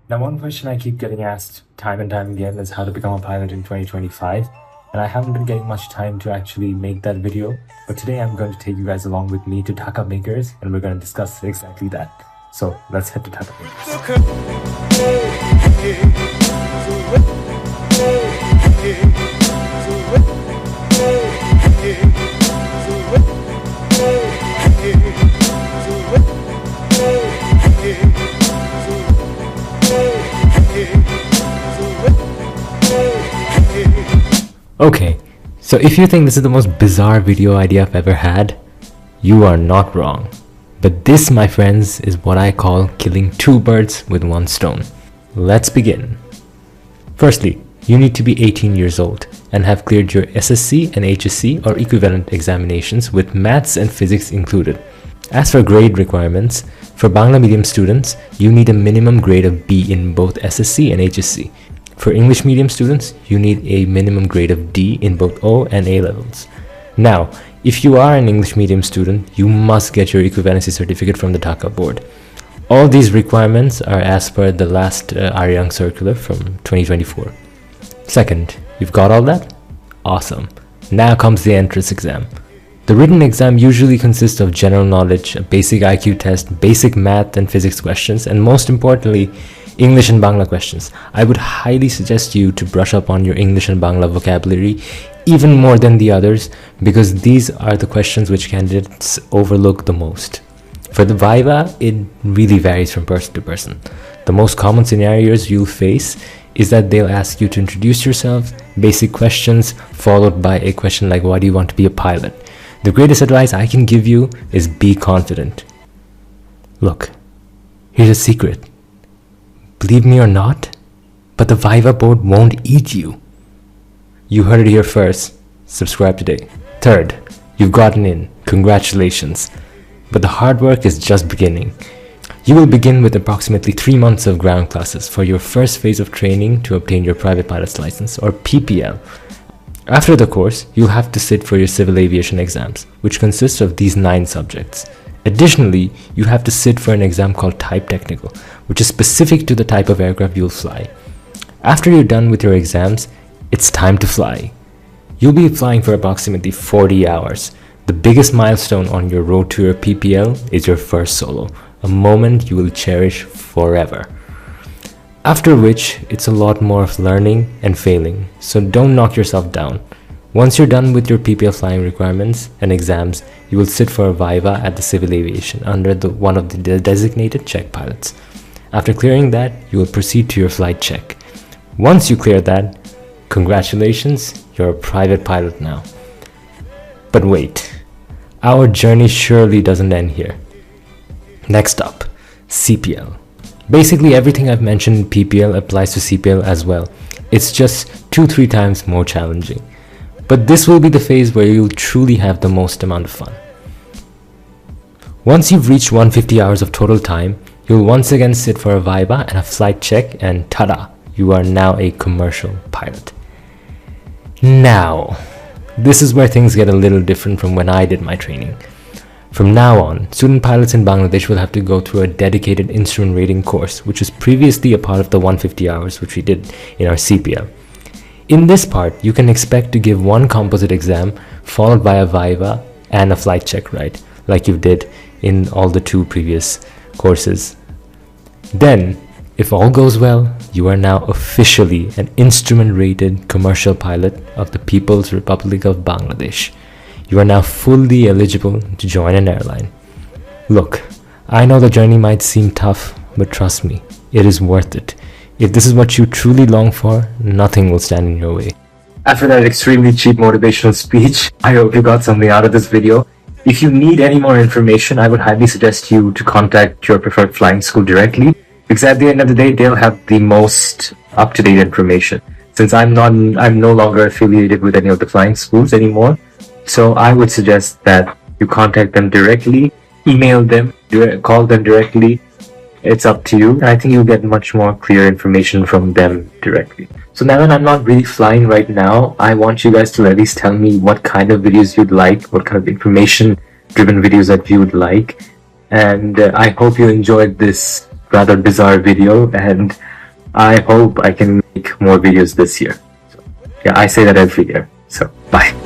Now, one question I keep getting asked time and time again is how to become a pilot in 2025. And I haven't been getting much time to actually make that video. But today I'm going to take you guys along with me to Dhaka Makers, and we're going to discuss exactly that. So let's head to Dhaka Okay, so if you think this is the most bizarre video idea I've ever had, you are not wrong. But this, my friends, is what I call killing two birds with one stone. Let's begin. Firstly, you need to be 18 years old and have cleared your SSC and HSC or equivalent examinations with maths and physics included. As for grade requirements, for Bangla medium students, you need a minimum grade of B in both SSC and HSC. For English medium students, you need a minimum grade of D in both O and A levels. Now, if you are an English medium student, you must get your equivalency certificate from the Dhaka board. All these requirements are as per the last Aryang circular from 2024. Second, you've got all that? Awesome. Now comes the entrance exam. The written exam usually consists of general knowledge, a basic IQ test, basic math and physics questions, and most importantly, English and Bangla questions. I would highly suggest you to brush up on your English and Bangla vocabulary even more than the others, because these are the questions which candidates overlook the most. For the Viva, it really varies from person to person. The most common scenarios you'll face is that they'll ask you to introduce yourself, basic questions, followed by a question like, why do you want to be a pilot? The greatest advice I can give you is be confident. Look, here's a secret. Believe me or not, but the Viva board won't eat you. You heard it here first. Subscribe today. Third, you've gotten in. Congratulations. But the hard work is just beginning. You will begin with approximately 3 months of ground classes for your first phase of training to obtain your private pilot's license, or PPL. After the course, you'll have to sit for your civil aviation exams, which consists of these 9 subjects. Additionally, you have to sit for an exam called Type Technical, which is specific to the type of aircraft you'll fly. After you're done with your exams, it's time to fly. You'll be flying for approximately 40 hours. The biggest milestone on your road to your PPL is your first solo, a moment you will cherish forever. After which, it's a lot more of learning and failing, so don't knock yourself down. Once you're done with your PPL flying requirements and exams, you will sit for a Viva at the civil aviation under one of the designated check pilots. After clearing that, you will proceed to your flight check. Once you clear that, congratulations, you're a private pilot now. But wait, our journey surely doesn't end here. Next up, CPL. Basically everything I've mentioned in PPL applies to CPL as well. It's just 2-3 times more challenging. But this will be the phase where you'll truly have the most amount of fun. Once you've reached 150 hours of total time, you'll once again sit for a Viva and a flight check, and ta-da! You are now a commercial pilot. Now, this is where things get a little different from when I did my training. From now on, student pilots in Bangladesh will have to go through a dedicated instrument rating course, which was previously a part of the 150 hours which we did in our CPL. In this part, you can expect to give one composite exam followed by a Viva and a flight check ride, like you did in all the 2 previous courses. Then, if all goes well, you are now officially an instrument-rated commercial pilot of the People's Republic of Bangladesh. You are now fully eligible to join an airline. Look, I know the journey might seem tough, but trust me, it is worth it. If this is what you truly long for, nothing will stand in your way. After that extremely cheap motivational speech, I hope you got something out of this video. If you need any more information, I would highly suggest you to contact your preferred flying school directly, because at the end of the day, they'll have the most up-to-date information. Since I'm no longer affiliated with any of the flying schools anymore, so I would suggest that you contact them directly, email them, call them directly. It's up to you. I think you'll get much more clear information from them directly. So now that I'm not really flying right now, I want you guys to at least tell me what kind of videos you'd like, what kind of information-driven videos that you would like. And I hope you enjoyed this rather bizarre video, and I hope I can make more videos this year. So, yeah, I say that every year. So, bye.